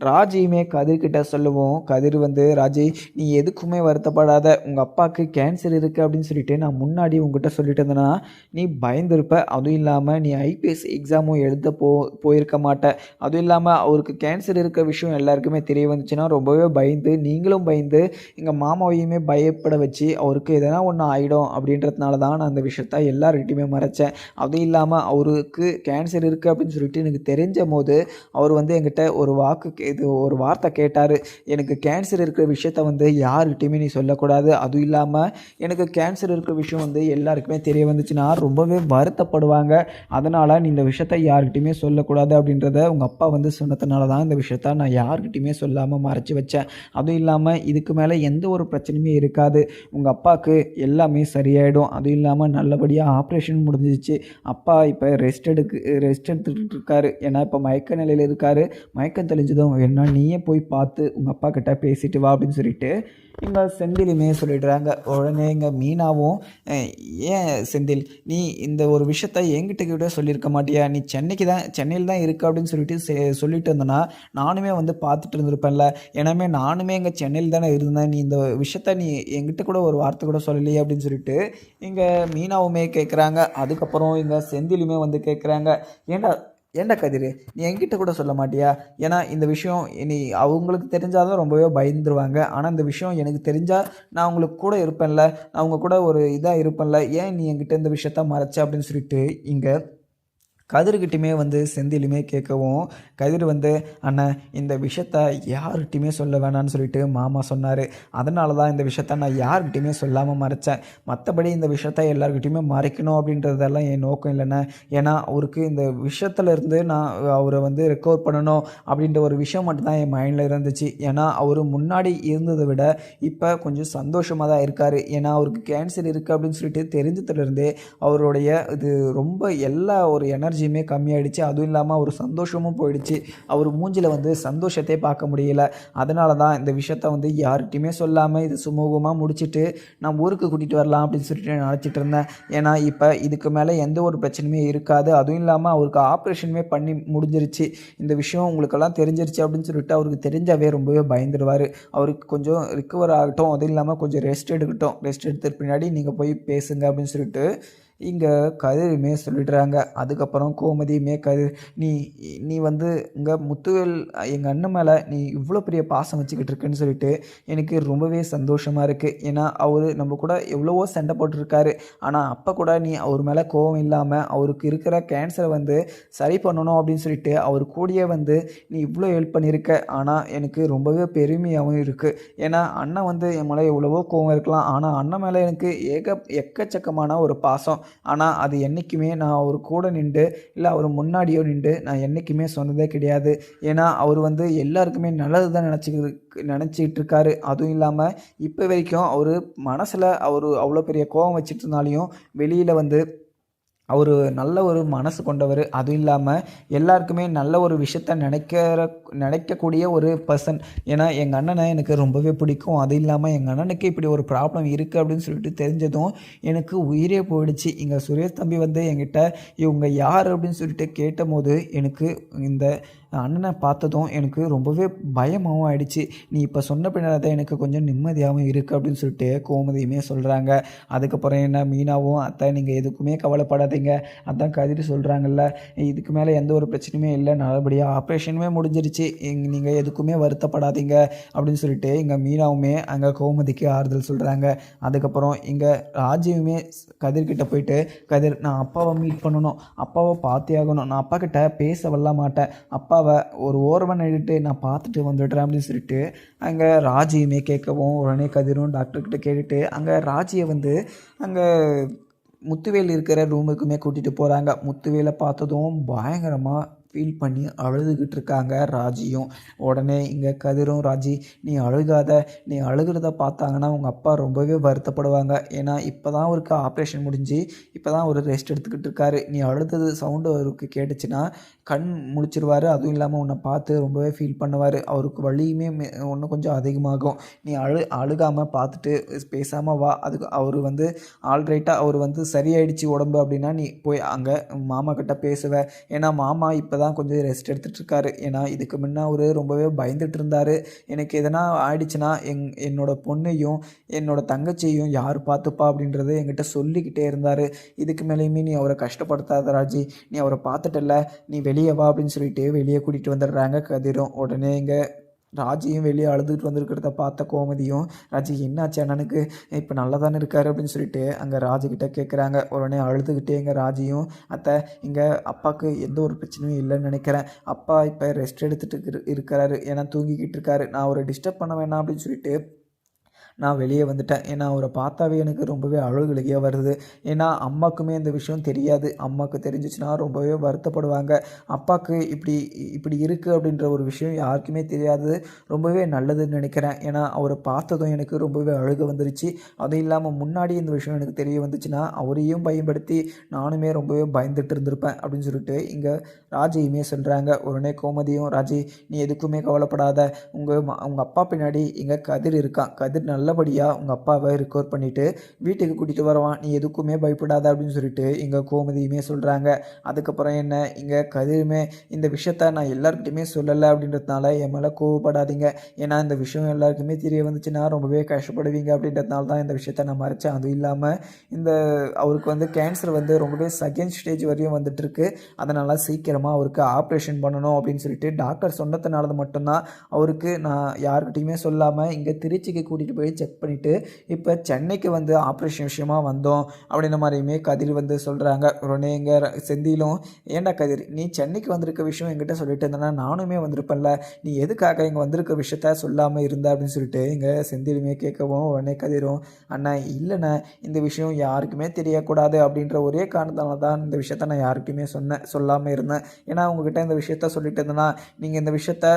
ராஜியுமே கதிர்கிட்ட சொல்லுவோம். கதிர் வந்து, ராஜி, நீ எதுக்குமே வருத்தப்படாத, உங்கள் அப்பாவுக்கு கேன்சர் இருக்குது அப்படின்னு சொல்லிட்டு நான் முன்னாடி உங்ககிட்ட சொல்லிட்டு இருந்தேன்னா நீ பயந்துருப்ப. அதுவும் இல்லாமல் நீ ஐபிஎஸ் எக்ஸாமும் எழுத போயிருக்க மாட்டேன். அதுவும் இல்லாமல் அவருக்கு கேன்சர் இருக்கிற விஷயம் எல்லாருக்குமே தெரிய வந்துச்சுன்னா ரொம்பவே பயந்து, நீங்களும் பயந்து எங்கள் மாமாவையுமே பயப்பட வச்சு அவருக்கு எதனா ஒன்று ஆகிடும் அப்படின்றதுனால தான் நான் அந்த விஷயத்த எல்லார்கிட்டையுமே மறைச்சேன். அதுவும் இல்லாமல் அவருக்கு கேன்சர் இருக்குது அப்படின்னு சொல்லிட்டு எனக்கு தெரிஞ்ச போது அவர் வந்து என்கிட்ட ஒரு வார்த்தை கேட்டார், எனக்கு கேன்சர் இருக்கிற விஷயத்த வந்து யாருக்கிட்டையுமே நீ சொல்லக்கூடாது. அதுவும் இல்லாமல் எனக்கு கேன்சர் இருக்கிற விஷயம் வந்து எல்லாருக்குமே தெரிய வந்துச்சுன்னா ரொம்பவே வருத்தப்படுவாங்க. அதனால் நீ இந்த விஷயத்த யாருக்கிட்டையுமே சொல்லக்கூடாது அப்படின்றத உங்கள் அப்பா வந்து சொன்னதுனால தான் இந்த விஷயத்த நான் யாருக்கிட்டையுமே சொல்லாமல் மறைச்சி வச்சேன். அதுவும் இல்லாமல் இதுக்கு மேலே எந்த ஒரு பிரச்சனையுமே இருக்காது. உங்கள் அப்பாவுக்கு எல்லாமே சரியாயிடும். அதுவும் இல்லாமல் நல்லபடியாக ஆப்ரேஷன் முடிஞ்சிச்சு. அப்பா இப்போ ரெஸ்ட் எடுத்துக்கிட்டு இருக்காரு. ஏன்னா இப்போ மயக்க நிலையில் இருக்கார். மயக்கம் தெளிஞ்சதும் வேணும்னா நீயே போய் பார்த்து உங்கள் அப்பா கிட்ட பேசிட்டு வா அப்படின்னு சொல்லிட்டு இங்கே செந்திலுமே சொல்லிடுறாங்க. உடனே இங்கே மீனாவும் ஏன் செந்தில் நீ இந்த ஒரு விஷயத்த என்கிட்ட கூட சொல்லியிருக்க மாட்டியா? நீ சென்னையில் தான் இருக்க அப்படின்னு சொல்லிட்டு சொல்லிட்டு இருந்தேன்னா நானுமே வந்து பார்த்துட்டு இருந்திருப்பேன்ல. ஏன்னாமே நானுமே இங்கே சென்னையில் தானே இருந்தேன். நீ இந்த விஷயத்த நீ என்கிட்ட கூட ஒரு வார்த்தை கூட சொல்லலையே அப்படின்னு சொல்லிட்டு இங்கே மீனாவுமே கேட்குறாங்க. அதுக்கப்புறம் இங்கே செந்திலுமே வந்து கேட்குறாங்க, ஏன்டா ஏன்டா கதிர் நீ என்கிட்ட கூட சொல்ல மாட்டியா? ஏன்னா இந்த விஷயம் நீ அவங்களுக்கு தெரிஞ்சால் தான் ரொம்பவே பயந்துருவாங்க. ஆனால் இந்த விஷயம் எனக்கு தெரிஞ்சால் நான் அவங்களுக்கு கூட இருப்பேன்ல, நான் அவங்க கூட ஒரு இதாக இருப்பேன்ல, ஏன் நீ என்கிட்ட இந்த விஷயத்த மறைச்ச அப்படின்னு சொல்லிட்டு இங்கே கதிர்கிட்டையுமே வந்து செந்திலுமே கேட்கவும் கதிர் வந்து அண்ணன் இந்த விஷயத்த யார்கிட்டையுமே சொல்ல வேணான்னு சொல்லிட்டு மாமா சொன்னார். அதனால தான் இந்த விஷயத்த நான் யார்கிட்டையுமே சொல்லாமல் மறைச்சேன். மற்றபடி இந்த விஷயத்த எல்லாருக்கிட்டையுமே மறைக்கணும் அப்படின்றதெல்லாம் என் நோக்கம் இல்லைண்ணே. ஏன்னா அவருக்கு இந்த விஷயத்துலேருந்து நான் அவரை வந்து ரெக்கவர் பண்ணணும் அப்படின்ற ஒரு விஷயம் மட்டும்தான் என் மைண்டில் இருந்துச்சு. ஏன்னா அவர் முன்னாடி இருந்ததை விட இப்போ கொஞ்சம் சந்தோஷமாக தான் இருக்கார். ஏன்னா அவருக்கு கேன்சர் இருக்குது அப்படின்னு சொல்லிட்டு தெரிஞ்சதுலேருந்தே அவருடைய இது ரொம்ப எல்லா ஒரு எனர்ஜியுமே கம்மியாயிடுச்சு. அதுவும் இல்லாமல் ஒரு சந்தோஷமும் போயிடுச்சு. அவர் மூஞ்சில் வந்து சந்தோஷத்தையே பார்க்க முடியல. அதனால தான் இந்த விஷயத்த வந்து யார்கிட்டையுமே சொல்லாமல் இது சுமூகமாக முடிச்சுட்டு நான் ஊருக்கு கூட்டிகிட்டு வரலாம் அப்படின்னு சொல்லிட்டு நினச்சிட்டு இருந்தேன். ஏன்னா இப்போ இதுக்கு மேலே எந்த ஒரு பிரச்சனையுமே இருக்காது. அதுவும் இல்லாமல் அவருக்கு ஆப்ரேஷனுமே பண்ணி முடிஞ்சிருச்சு. இந்த விஷயம் உங்களுக்கெல்லாம் தெரிஞ்சிருச்சு அப்படின்னு சொல்லிட்டு அவருக்கு தெரிஞ்சாவே ரொம்பவே பயந்துருவார். அவருக்கு கொஞ்சம் ரிக்கவர் ஆகட்டும், அதுவும் இல்லாமல் கொஞ்சம் ரெஸ்ட் எடுக்கட்டும். ரெஸ்ட் எடுத்த பின்னாடி நீங்கள் போய் பேசுங்க அப்படின்னு சொல்லிட்டு இங்கே கதிருமே சொல்லிடுறாங்க. அதுக்கப்புறம் கோமதியுமே நீ நீ வந்து இங்கே முத்துவேல் எங்கள் அண்ணன் மேலே நீ இவ்வளோ பெரிய பாசம் வச்சுக்கிட்டு இருக்குன்னு சொல்லிட்டு எனக்கு ரொம்பவே சந்தோஷமாக இருக்குது. ஏன்னா அவர் நம்ம கூட எவ்வளவோ சண்டை போட்டிருக்காரு. ஆனால் அப்போ கூட நீ அவர் மேலே கோபம் இல்லாமல் அவருக்கு இருக்கிற கேன்சரை வந்து சரி பண்ணணும் அப்படின்னு சொல்லிட்டு அவர் கூடயே வந்து நீ இவ்வளோ ஹெல்ப் பண்ணியிருக்க. ஆனால் எனக்கு ரொம்பவே பெருமையாகவும் இருக்குது. ஏன்னா அண்ணன் வந்து என் மேலே எவ்வளவோ கோபம் இருக்கலாம், ஆனால் அண்ணன் மேலே எனக்கு எக்கச்சக்கமான ஒரு பாசம். ஆனால் அது என்றைக்குமே நான் அவர் கூட நின்று இல்லை அவர் முன்னாடியோ நின்று நான் என்றைக்குமே சொன்னதே கிடையாது. ஏன்னா அவர் வந்து எல்லாருக்குமே நல்லது தான் நினச்சிக்கிட்டு இருக்காரு. அதுவும் இல்லாமல் இப்போ வரைக்கும் அவர் மனசில் அவர் அவ்வளோ பெரிய கோபம் வச்சுட்டு இருந்தாலையும் வெளியில் வந்து அவர் நல்ல ஒரு மனசு கொண்டவர். அதுவும் இல்லாமல் எல்லாருக்குமே நல்ல ஒரு விஷயத்த நினைக்கக்கூடிய ஒரு பர்சன். ஏன்னா எங்கள் அண்ணனை எனக்கு ரொம்பவே பிடிக்கும். அதுவும் இல்லாமல் எங்கள் அண்ணனுக்கு இப்படி ஒரு ப்ராப்ளம் இருக்குது அப்படின்னு சொல்லிட்டு தெரிஞ்சதும் எனக்கு உயிரே போயிடுச்சு. இங்கே சுரேஷ் தம்பி வந்து என்கிட்ட இவங்க யார் அப்படின்னு சொல்லிட்டு கேட்டபோது எனக்கு இந்த அண்ணனை பார்த்ததும் எனக்கு ரொம்பவே பயமாகவும் ஆயிடுச்சு. நீ இப்போ சொன்ன பின்னாடி தான் எனக்கு கொஞ்சம் நிம்மதியாகவும் இருக்குது அப்படின்னு சொல்லிட்டு கோமதியுமே சொல்கிறாங்க. அதுக்கப்புறம் என்ன மீனாவும் அத்தை நீங்கள் எதுக்குமே கவலைப்படாதீங்க, அதான் கதிர் சொல்கிறாங்கல்ல, இதுக்கு மேலே எந்த ஒரு பிரச்சனையுமே இல்லை, நல்லபடியாக ஆப்ரேஷனுமே முடிஞ்சிருச்சு, நீங்கள் எதுக்குமே வருத்தப்படாதீங்க அப்படின்னு சொல்லிட்டு இங்கே மீனாவுமே அங்கே கோமதிக்கு ஆறுதல் சொல்கிறாங்க. அதுக்கப்புறம் இங்கே ராஜீவுமே கதிர்கிட்ட போயிட்டு, கதிர் நான் அப்பாவை மீட் பண்ணணும், அப்பாவை பார்த்தே ஆகணும், நான் அப்பா கிட்ட பேச வரல மாட்டேன், அப்பா ஒரு ஓரமாக நின்றுட்டு நான் பார்த்துட்டு வந்துடுறேன் அப்படின்னு சொல்லிட்டு அங்கே ராஜியுமே கேட்கவும் உடனே கதிரும் டாக்டர்கிட்ட கேட்டுட்டு அங்கே ராஜியை வந்து அங்கே முத்துவேல் இருக்கிற ரூமுக்குமே கூட்டிகிட்டு போகிறாங்க. முத்துவேலை பார்த்ததும் பயங்கரமாக ஃபீல் பண்ணி அழுதுகிட்டு இருக்காங்க ராஜியும். உடனே இங்கே கதிரும், ராஜி நீ அழுகாத, நீ அழுகிறத பார்த்தாங்கன்னா உங்கள் அப்பா ரொம்பவே வருத்தப்படுவாங்க. ஏன்னா இப்போ தான் அவருக்கு ஆப்ரேஷன் முடிஞ்சு இப்போ தான் அவர் ரெஸ்ட் எடுத்துக்கிட்டு இருக்காரு. நீ அழுதது சவுண்டு அவருக்கு கேட்டுச்சுன்னா கண் முழிச்சிருவார். அதுவும் இல்லாமல் உன்னை பார்த்து ரொம்பவே ஃபீல் பண்ணுவார். அவருக்கு வலியுமே இன்னும் கொஞ்சம் அதிகமாகும். நீ அழுகாமல் பார்த்துட்டு பேசாமல் வா. அதுக்கு அவர் வந்து ஆல்ரைட்டாக அவர் வந்து சரியாயிடுச்சு உடம்பு அப்படின்னா நீ போய் அங்கே மாமா கிட்ட பேசுவேன். ஏன்னா மாமா இப்போ தான் கொஞ்சம் ரெஸ்ட் எடுத்துகிட்ருக்காரு. ஏன்னா இதுக்கு முன்னே அவர் ரொம்பவே பயந்துட்டு இருந்தார். எனக்கு எதனா ஆயிடுச்சுன்னா என்னோடய பொண்ணையும் என்னோடய தங்கச்சியையும் யார் பார்த்துப்பா அப்படின்றத என்கிட்ட சொல்லிக்கிட்டே இருந்தார். இதுக்கு மேலேயுமே நீ அவரை கஷ்டப்படுத்தாத ராஜி, நீ அவரை பார்த்துட்டல, நீ வெளியே வா அப்படின்னு சொல்லிட்டு வெளியே கூட்டிகிட்டு வந்துடுறாங்க கதிரும். உடனே இங்கே ராஜியும் வெளியே அழுதுகிட்டு வந்திருக்கிறத பார்த்த கோமதியும், ராஜி என்னாச்சு அண்ணனுக்கு, இப்போ நல்லா தானே இருக்காரு அப்படின்னு சொல்லிட்டு அங்கே ராஜிக்கிட்ட கேட்குறாங்க. உடனே அழுதுகிட்டே இங்கே ராஜியும், அத்தை இங்கே அப்பாவுக்கு எந்த ஒரு பிரச்சனையும் இல்லைன்னு நினைக்கிறேன், அப்பா இப்போ ரெஸ்ட் எடுத்துகிட்டு இருக்கிறாரு, ஏன்னா தூங்கிக்கிட்டு இருக்காரு, நான் அவரை டிஸ்டர்ப் பண்ண வேணாம் அப்படின்னு சொல்லிட்டு நான் வெளியே வந்துட்டேன். ஏன்னா அவரை பார்த்தாவே எனக்கு ரொம்பவே அழுகழுகையாக வருது. ஏன்னா அம்மாக்குமே இந்த விஷயம் தெரியாது. அம்மாவுக்கு தெரிஞ்சிச்சுன்னா ரொம்பவே வருத்தப்படுவாங்க. அப்பாவுக்கு இப்படி இப்படி இருக்குது அப்படின்ற ஒரு விஷயம் யாருக்குமே தெரியாது. ரொம்பவே நல்லதுன்னு நினைக்கிறேன். ஏன்னா அவரை பார்த்ததும் எனக்கு ரொம்பவே அழுக வந்துருச்சு. அதுவும் இல்லாமல் முன்னாடி இந்த விஷயம் எனக்கு தெரிய வந்துச்சுன்னா அவரையும் பயன்படுத்தி நானுமே ரொம்பவே பயந்துட்டு இருந்திருப்பேன் அப்படின்னு சொல்லிட்டு இங்கே ராஜியுமே சொல்கிறாங்க. உடனே கோமதியும், ராஜி நீ எதுக்குமே கவலைப்படாத, உங்கள் அப்பா பின்னாடி இங்கே கதிர் இருக்கான். கதிர் நல்லபடியாக உங்கள் அப்பாவை ரிகவர் பண்ணிவிட்டு வீட்டுக்கு கூட்டிகிட்டு வருவான். நீ எதுக்குமே பயப்படாத அப்படின்னு சொல்லிட்டு இங்கே கோமதியுமே சொல்கிறாங்க. அதுக்கப்புறம் என்ன, இங்கே கதிருமே இந்த விஷயத்த நான் எல்லாருக்கிட்டையுமே சொல்லலை அப்படின்றதுனால என் மேலே கோவப்படாதீங்க. ஏன்னா இந்த விஷயம் எல்லாருக்குமே தெரிய வந்துச்சுன்னா ரொம்பவே கஷ்டப்படுவீங்க அப்படின்றதுனால தான் இந்த விஷயத்த நான் மறைச்சேன். அதுவும் இல்லாமல் இந்த அவருக்கு வந்து கேன்சர் வந்து ரொம்பவே செகண்ட் ஸ்டேஜ் வரையும் வந்துட்டுருக்கு. அதனால் சீக்கிரமாக அவருக்கு ஆப்ரேஷன் பண்ணணும் அப்படின்னு சொல்லிட்டு டாக்டர் சொன்னதுனால மட்டும்தான் அவருக்கு நான் யாருக்கிட்டையுமே சொல்லாமல் இங்கே திருச்சிக்கு கூட்டிகிட்டு போய் செக் பண்ணிவிட்டு இப்போ சென்னைக்கு வந்து ஆப்ரேஷன் விஷயமா வந்தோம் அப்படின்ற மாதிரியுமே கதிர் வந்து சொல்கிறாங்க. உடனே இங்கே செந்திலும், ஏண்டா கதிர் நீ சென்னைக்கு வந்திருக்க விஷயம் என்கிட்ட சொல்லிட்டு இருந்தேன்னா நானுமே வந்திருப்பேன்ல, நீ எதுக்காக இங்கே வந்திருக்க விஷயத்த சொல்லாமல் இருந்த அப்படின்னு சொல்லிட்டு இங்கே செந்திலுமே கேட்கவும், உடனே கதிரும், அண்ணா இல்லைண்ணா இந்த விஷயம் யாருக்குமே தெரியக்கூடாது அப்படின்ற ஒரே காரணத்தால தான் இந்த விஷயத்த நான் யாருக்குமே சொல்லாமல் இருந்தேன். ஏன்னா உங்ககிட்ட இந்த விஷயத்த சொல்லிட்டு இருந்தேன்னா நீங்கள் இந்த விஷயத்த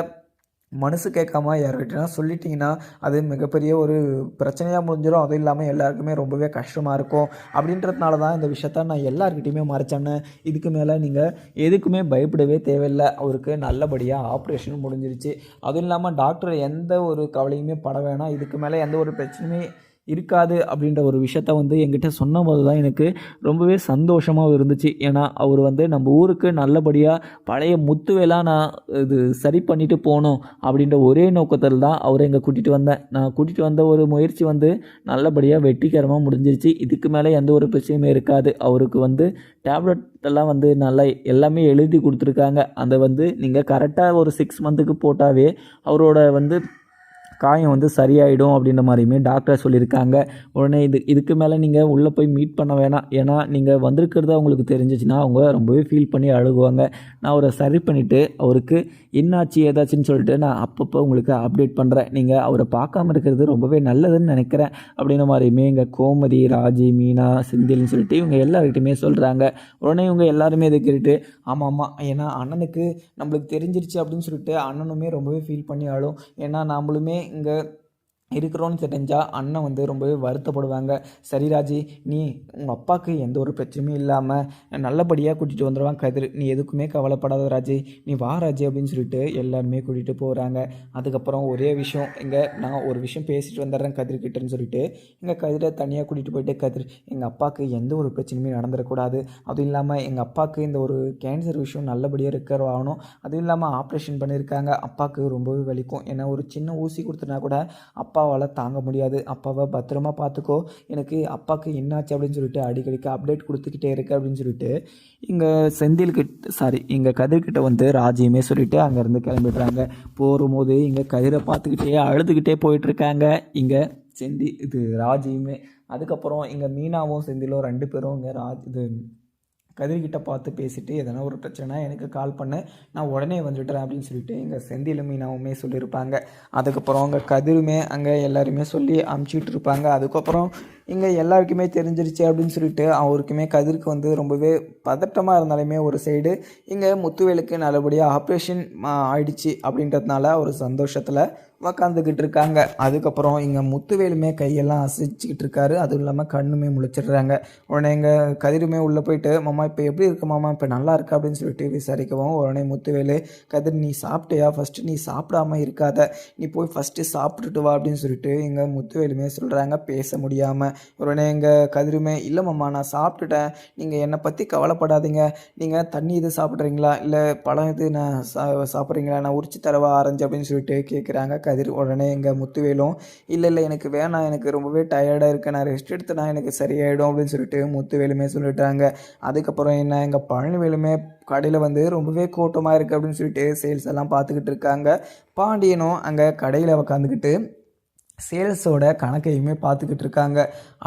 மனசு கேட்காம யார்கிட்டனா சொல்லிட்டிங்கன்னா அது மிகப்பெரிய ஒரு பிரச்சனையாக முடிஞ்சிடும். அதுவும் இல்லாமல் எல்லாருக்குமே ரொம்பவே கஷ்டமாக இருக்கும். அப்படின்றதுனால தான் இந்த விஷயத்த நான் எல்லாருக்கிட்டையுமே மறைச்சேன்னு. இதுக்கு மேலே நீங்கள் எதுக்குமே பயப்படவே தேவையில்லை. அவருக்கு நல்லபடியாக ஆப்ரேஷன் முடிஞ்சிருச்சு. அதுவும் இல்லாமல் டாக்டர் எந்த ஒரு கவலையுமே பட வேணாம், இதுக்கு மேலே எந்த ஒரு பிரச்சனையுமே இருக்காது அப்படின்ற ஒரு விஷயத்த வந்து என்கிட்ட சொன்னபோது தான் எனக்கு ரொம்பவே சந்தோஷமாக இருந்துச்சு. ஏன்னா அவர் வந்து நம்ம ஊருக்கு நல்லபடியாக பழைய முத்துவேலாம் நான் இது சரி பண்ணிட்டு போகணும் அப்படின்ற ஒரே நோக்கத்தில் தான் அவரை இங்கே கூட்டிகிட்டு வந்தேன். நான் கூட்டிகிட்டு வந்த ஒரு முயற்சி வந்து நல்லபடியாக வெற்றிகரமாக முடிஞ்சிருச்சு. இதுக்கு மேலே எந்த ஒரு பிரச்சனையுமே இருக்காது. அவருக்கு வந்து டேப்லெட் எல்லாம் வந்து நல்லா எல்லாமே எழுதி கொடுத்துருக்காங்க. அதை வந்து நீங்கள் கரெக்டாக ஒரு 6 மந்த்துக்கு போட்டாவே அவரோட வந்து காயம் வந்து சரியாயிடும் அப்படின்ற மாதிரியுமே டாக்டர் சொல்லியிருக்காங்க. உடனே இதுக்கு மேலே நீங்கள் உள்ளே போய் மீட் பண்ண வேணாம். ஏன்னா நீங்கள் வந்திருக்கிறது அவங்களுக்கு தெரிஞ்சிச்சுன்னா அவங்க ரொம்பவே ஃபீல் பண்ணி அழுகுவாங்க. நான் அவரை சரி பண்ணிவிட்டு அவருக்கு என்னாச்சு ஏதாச்சுன்னு சொல்லிட்டு நான் அப்பப்போ உங்களுக்கு அப்டேட் பண்ணுறேன். நீங்கள் அவரை பார்க்காம இருக்கிறது ரொம்பவே நல்லதுன்னு நினைக்கிறேன் அப்படின்ற மாதிரியுமே இங்கே கோமதி, ராஜி, மீனா, செந்தில்னு சொல்லிட்டு இவங்க எல்லாருக்கிட்டையுமே சொல்கிறாங்க. உடனே இவங்க எல்லாருமே இதை கேட்டுட்டு ஆமாம் ஏன்னா அண்ணனுக்கு நம்மளுக்கு தெரிஞ்சிருச்சு அப்படின்னு சொல்லிட்டு அண்ணனுமே ரொம்பவே ஃபீல் பண்ணி ஆளும். ஏன்னா நம்மளுமே இங்கே இருக்கிறோன்னு தெரிஞ்சால் அண்ணன் வந்து ரொம்பவே வருத்தப்படுவாங்க. சரி ராஜி, நீ உங்கள் அப்பாவுக்கு எந்த ஒரு பிரச்சனையும் இல்லாமல் நல்லபடியாக கூட்டிகிட்டு வந்துடுவான் கதிர், நீ எதுக்குமே கவலைப்படாத ராஜி, நீ வா ராஜி அப்படின்னு சொல்லிட்டு எல்லாருமே கூட்டிகிட்டு போகிறாங்க. அதுக்கப்புறம் ஒரே விஷயம், இங்கே நான் ஒரு விஷயம் பேசிட்டு வந்துடுறேன் கதிர்கிட்டன்னு சொல்லிட்டு இங்கே கதிரை தனியாக கூட்டிகிட்டு போயிட்டு, கதிர் எங்கள் அப்பாவுக்கு எந்த ஒரு பிரச்சனையுமே நடந்துடக்கூடாது. அதுவும் இல்லாமல் எங்கள் அப்பாவுக்கு இந்த ஒரு கேன்சர் விஷயம் நல்லபடியாக ரெக்கவர் ஆகணும். அதுவும் இல்லாமல் ஆப்ரேஷன் பண்ணியிருக்காங்க. அப்பாவுக்கு ரொம்பவே வலிக்கும். ஏன்னா ஒரு சின்ன ஊசி கொடுத்தனா கூட அப்பாவால் தாங்க முடியாது. அப்பாவை பத்திரமா பார்த்துக்கோ, எனக்கு அப்பாவுக்கு என்னாச்சு அப்படின்னு சொல்லிட்டு அடிக்கடிக்கு அப்டேட் கொடுத்துக்கிட்டே இருக்கு அப்படின்னு சொல்லிட்டு இங்கே இங்கே கதிர்கிட்ட வந்து ராஜியுமே சொல்லிவிட்டு அங்கேருந்து கிளம்பிடுறாங்க. போகும்போது இங்கே கதிரை பார்த்துக்கிட்டே அழுதுகிட்டே போயிட்டுருக்காங்க இங்கே ராஜியுமே. அதுக்கப்புறம் இங்கே மீனாவும் செந்திலும் 2 பேரும் இங்கே கதிர்கிட்ட பார்த்து பேசிவிட்டு எதனா ஒரு பிரச்சனை எனக்கு கால் பண்ண, நான் உடனே வந்துடுறேன் அப்படின்னு சொல்லிட்டு இங்கே செந்திலும் மீனாவுமே சொல்லியிருப்பாங்க. அதுக்கப்புறம் அங்கே கதிருமே அங்கே எல்லாருமே சொல்லி அமுச்சிட்டு இருப்பாங்க. அதுக்கப்புறம் இங்கே எல்லாருக்குமே தெரிஞ்சிருச்சு அப்படின்னு சொல்லிட்டு அவருக்குமே கதிருக்கு வந்து ரொம்பவே பதட்டமாக இருந்தாலுமே ஒரு சைடு இங்கே முத்துவேலுக்கு நல்லபடியாக ஆப்ரேஷன் ஆயிடுச்சு அப்படின்றதுனால ஒரு சந்தோஷத்தில் உக்காந்துக்கிட்டு இருக்காங்க. அதுக்கப்புறம் இங்கே முத்துவேலுமே கையெல்லாம் அசைச்சிக்கிட்டு இருக்காரு. அதுவும் இல்லாமல் கண்ணுமே முழிச்சிடுறாங்க. உடனே இங்கே கதிருமே உள்ளே போயிட்டு மாமா இப்போ எப்படி இருக்கு மாமா, இப்போ நல்லா இருக்கு அப்படின்னு சொல்லிட்டு விசாரிக்கவும், உடனே முத்துவேலு, கதிர் நீ சாப்பிட்டியா, ஃபஸ்ட்டு நீ சாப்பிடாமல் இருக்காத, நீ போய் ஃபஸ்ட்டு சாப்பிட்டுட்டு வா அப்படின்னு சொல்லிட்டு இங்கே முத்துவேலுமே சொல்கிறாங்க பேச முடியாமல். உடனே எங்கள் கதிருமே, இல்லை மாமா நான் சாப்பிட்டுட்டேன், நீங்கள் என்னை பற்றி கவலைப்படாதீங்க, நீங்கள் தண்ணி இது சாப்பிட்றீங்களா இல்லை பழம் இது நான் சாப்பிட்றீங்களா, நான் உரிச்சு தரவா ஆரஞ்சு அப்படின்னு சொல்லிட்டு கேட்குறாங்க கதிர். உடனே எங்கள் முத்துவேலும், இல்லை எனக்கு வேணாம், எனக்கு ரொம்பவே டயர்டாக இருக்குது, நான் ரெஸ்ட் எடுத்தேன்னா எனக்கு சரியாயிடும் அப்படின்னு சொல்லிட்டு முத்துவேலுமே சொல்லிட்டாங்க. அதுக்கப்புறம் என்ன, எங்கள் பழனிவேலுமே கடையில் வந்து ரொம்பவே கூட்டமாக இருக்குது அப்படின்னு சொல்லிட்டு சேல்ஸ் எல்லாம் பார்த்துக்கிட்டு இருக்காங்க. பாண்டியனும் அங்கே கடையில் உக்காந்துக்கிட்டு சேல்ஸோட கணக்கையுமே பார்த்துக்கிட்டு இருக்காங்க.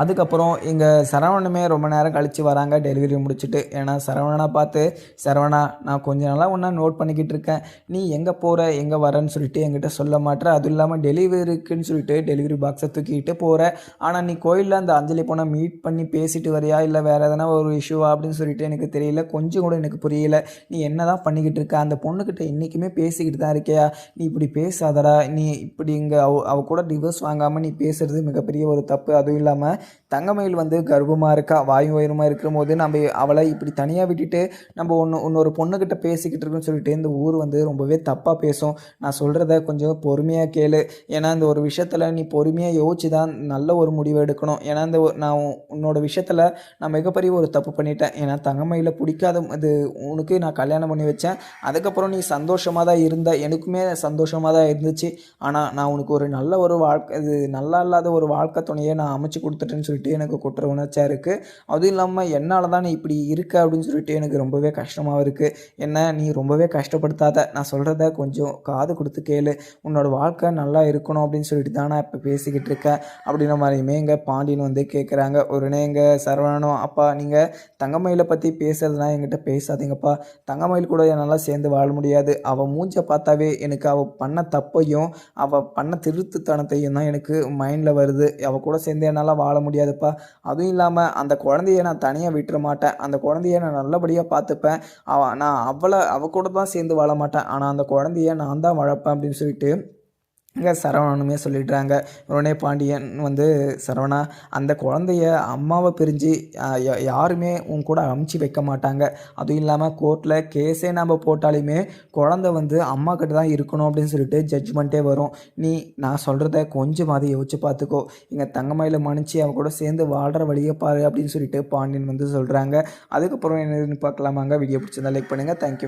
அதுக்கப்புறம் எங்கள் சரவணனுமே ரொம்ப நேரம் கழித்து வராங்க டெலிவரி முடிச்சுட்டு. ஏன்னா சரவணனை பார்த்து, "சரவணா, நான் கொஞ்ச நாளாக உன்னை நோட் பண்ணிக்கிட்டு இருக்கேன். நீ எங்கே போகிற எங்கே வரேன்னு சொல்லிட்டு என்கிட்ட சொல்ல மாட்ற. அதுவும் இல்லாமல் டெலிவரிக்குன்னு சொல்லிட்டு டெலிவரி பாக்ஸை தூக்கிக்கிட்டு போகிற. ஆனால் நீ கோயிலில் அந்த அஞ்சலி பொண்ணை மீட் பண்ணி பேசிட்டு வரியா, இல்லை வேறு எதனா ஒரு இஷ்யூவா அப்படின்னு சொல்லிட்டு எனக்கு தெரியல. கொஞ்சம் கூட எனக்கு புரியல. நீ என்ன தான் பண்ணிக்கிட்டு இருக்க? அந்த பொண்ணுக்கிட்ட என்றைக்குமே பேசிக்கிட்டு தான் இருக்கியா? நீ இப்படி பேசாதடா. நீ இப்படி இங்கே அவ கூட டிவோர்ஸ் வாங்காமல் நீ பேசுகிறது மிகப்பெரிய ஒரு தப்பு. அதுவும் இல்லாமல் தங்கமயில் வந்து கர்ப்பமாக இருக்கா, வாயு வயிறுமாக இருக்கும்போது நம்ம அவளை இப்படி தனியாக விட்டுட்டு நம்ம இன்னொரு பொண்ணுக்கிட்ட பேசிக்கிட்டு இருக்குன்னு சொல்லிட்டு இந்த ஊர் வந்து ரொம்பவே தப்பாக பேசும். நான் சொல்கிறத கொஞ்சம் பொறுமையாக கேளு. ஏன்னா இந்த ஒரு விஷயத்தில் நீ பொறுமையாக யோசிச்சு தான் நல்ல ஒரு முடிவு எடுக்கணும். ஏன்னா நான் உன்னோட விஷயத்தில் நான் மிகப்பெரிய ஒரு தப்பு பண்ணிட்டேன். ஏன்னா தங்கமயில பிடிக்காத இது உனக்கு நான் கல்யாணம் பண்ணி வச்சேன். அதுக்கப்புறம் நீ சந்தோஷமாக தான் இருந்த, எனக்குமே சந்தோஷமாக தான் இருந்துச்சு. ஆனால் நான் உனக்கு ஒரு நல்ல ஒரு வாழ்க்கை, இது நல்லா இல்லாத ஒரு வாழ்க்கை துணையை நான் அமைச்சு கொடுத்துட்டேன்னு சொல்லிட்டு எனக்கு குற்ற உணர்ச்சியாக இருக்குது. அதுவும் இல்லாமல் என்னால் தான் நீ இப்படி இருக்க அப்படின்னு சொல்லிட்டு எனக்கு ரொம்பவே கஷ்டமாக இருக்குது. என்ன நீ ரொம்பவே கஷ்டப்படுத்தாத, நான் சொல்கிறத கொஞ்சம் காது கொடுத்து கேளு. உன்னோட வாழ்க்கை நல்லா இருக்கணும் அப்படின்னு சொல்லிட்டு தான் நான் இப்போ பேசிக்கிட்டு இருக்கேன் அப்படின்ற மாதிரியுமே எங்கள் பாண்டியன் வந்து கேட்குறாங்க. உடனே எங்கள் சரவணனும், "அப்பா, நீங்கள் தங்கமயிலை பற்றி பேசுறதுனா என்கிட்ட பேசாதீங்கப்பா. தங்கமயில் கூட என்னால் சேர்ந்து வாழ முடியாது. அவள் மூஞ்சை பார்த்தாவே எனக்கு அவள் பண்ண தப்பையும் அவள் பண்ண திருட்டுத்தனத்தையும் தான் எனக்கு மைண்டில் வருது. அவள் கூட சேர்ந்து என்னால் வாழ முடியாதுப்பா. அதுவும் இல்லாமல் அந்த குழந்தைய நான் தனியாக விட்டுற மாட்டேன். அந்த குழந்தைய நான் நல்லபடியாக பார்த்துப்பேன். நான் அவள் கூட தான் சேர்ந்து வாழ மாட்டேன். ஆனால் அந்த குழந்தைய நான் தான் வளர்ப்பேன் அப்படின்னு சொல்லிட்டு இங்கே சரவணனுமே சொல்லிடுறாங்க. உடனே பாண்டியன் வந்து, "சரவணா, அந்த குழந்தைய அம்மாவை பிரிஞ்சு யாருமே உன் கூட அமுச்சு வைக்க மாட்டாங்க. அதுவும் இல்லாமல் கோர்ட்டில் கேஸே நம்ம போட்டாலுமே குழந்தை வந்து அம்மா கிட்ட தான் இருக்கணும் அப்படின்னு சொல்லிட்டு ஜட்ஜ்மெண்ட்டே வரும். நீ நான் சொல்கிறத கொஞ்சமாவது யோசிச்சு பார்த்துக்கோ. இங்கே தங்கமயில மன்னிச்சு அவ கூட சேர்ந்து வாழ்கிற வழியை பாரு" அப்படின்னு சொல்லிட்டு பாண்டியன் வந்து சொல்கிறாங்க. அதுக்கப்புறம் என்னன்னு பார்க்கலாமாங்க. வீடியோ பிடிச்சிருந்தா லைக் பண்ணுங்கள். தேங்க்யூ.